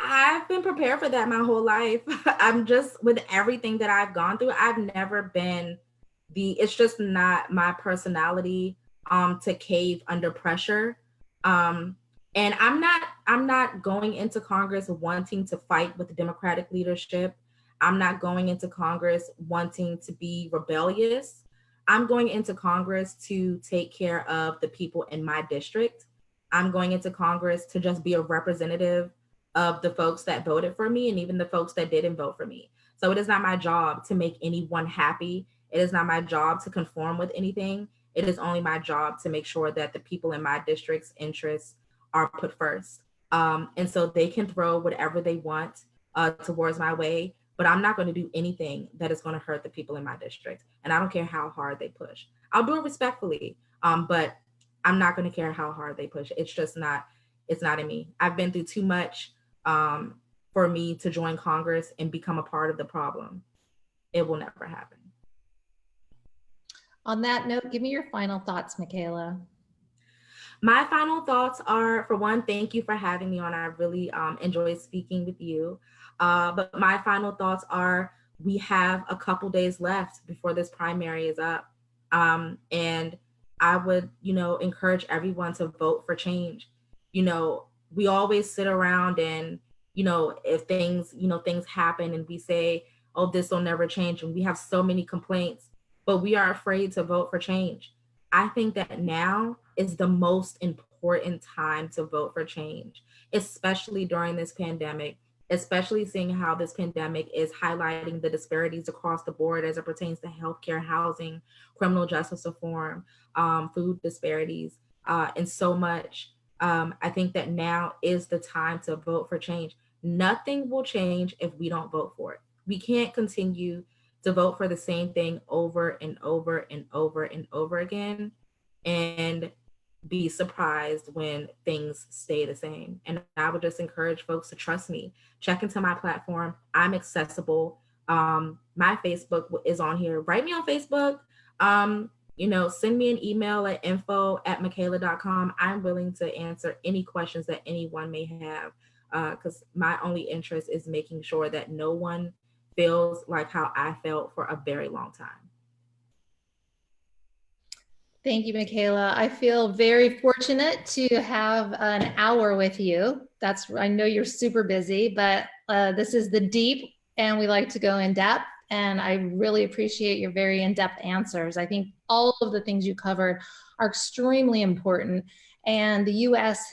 I've been prepared for that my whole life. I'm just, with everything that I've gone through, I've never been it's just not my personality to cave under pressure. And I'm not going into Congress wanting to fight with the Democratic leadership. I'm not going into Congress wanting to be rebellious. I'm going into Congress to take care of the people in my district. I'm going into Congress to just be a representative of the folks that voted for me and even the folks that didn't vote for me. So it is not my job to make anyone happy. It is not my job to conform with anything. It is only my job to make sure that the people in my district's interests are put first. And so they can throw whatever they want towards my way, but I'm not going to do anything that is going to hurt the people in my district. And I don't care how hard they push. I'll do it respectfully, but I'm not going to care how hard they push. It's just not, it's not in me. I've been through too much for me to join Congress and become a part of the problem. It will never happen. On that note, give me your final thoughts, Mckayla. My final thoughts are, for one, thank you for having me on. I really enjoyed speaking with you. But my final thoughts are, we have a couple days left before this primary is up. And I would, encourage everyone to vote for change. We always sit around and, if things happen and we say, oh, this will never change. And we have so many complaints, but we are afraid to vote for change. I think that now is the most important time to vote for change, especially during this pandemic, especially seeing how this pandemic is highlighting the disparities across the board as it pertains to healthcare, housing, criminal justice reform, food disparities, and so much. I think that now is the time to vote for change. Nothing will change if we don't vote for it. We can't continue to vote for the same thing over and over and over and over again and be surprised when things stay the same. And I would just encourage folks to trust me. Check into my platform. I'm accessible. My Facebook is on here. Write me on Facebook. Send me an email at info@mckayla.com. I'm willing to answer any questions that anyone may have, because my only interest is making sure that no one feels like how I felt for a very long time. Thank you, Mckayla. I feel very fortunate to have an hour with you. I know you're super busy, but this is the deep, and we like to go in depth. And I really appreciate your very in-depth answers. I think all of the things you covered are extremely important. And the U.S.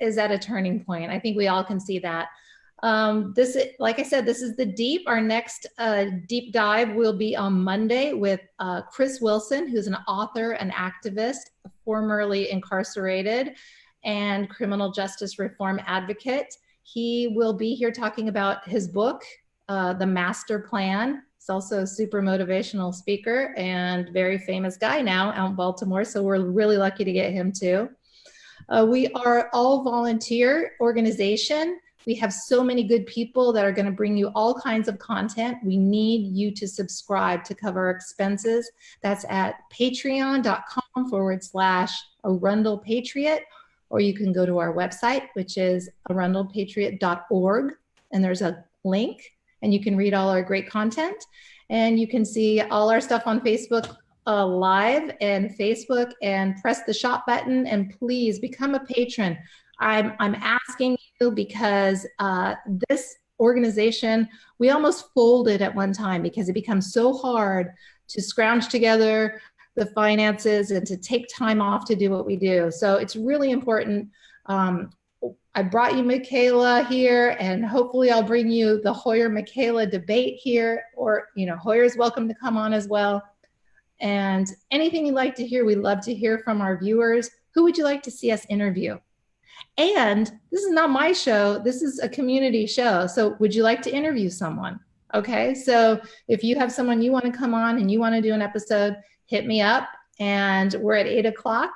Is at a turning point. I think we all can see that. Like I said, this is the deep. Our next deep dive will be on Monday with Chris Wilson, who's an author, an activist, formerly incarcerated, and criminal justice reform advocate. He will be here talking about his book, The Master Plan. He's also a super motivational speaker and very famous guy now out in Baltimore. So we're really lucky to get him too. We are all volunteer organization. We have so many good people that are going to bring you all kinds of content. We need you to subscribe to cover our expenses. That's at patreon.com/Arundel Patriot, or you can go to our website, which is arundelpatriot.org, and there's a link, and you can read all our great content, and you can see all our stuff on Facebook live and Facebook, and press the shop button, and please become a patron. I'm asking you because this organization, we almost folded at one time because it becomes so hard to scrounge together the finances and to take time off to do what we do. So it's really important. I brought you Mckayla here, and hopefully I'll bring you the Hoyer-Mckayla debate here, or, Hoyer's welcome to come on as well. And anything you'd like to hear, we'd love to hear from our viewers. Who would you like to see us interview? And this is not my show, this is a community show. So would you like to interview someone? Okay, so if you have someone you want to come on and you want to do an episode, hit me up. And we're at 8:00.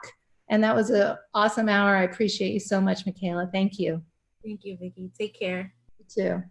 And that was an awesome hour. I appreciate you so much, Mckayla. Thank you. Thank you, Vicki. Take care. You too.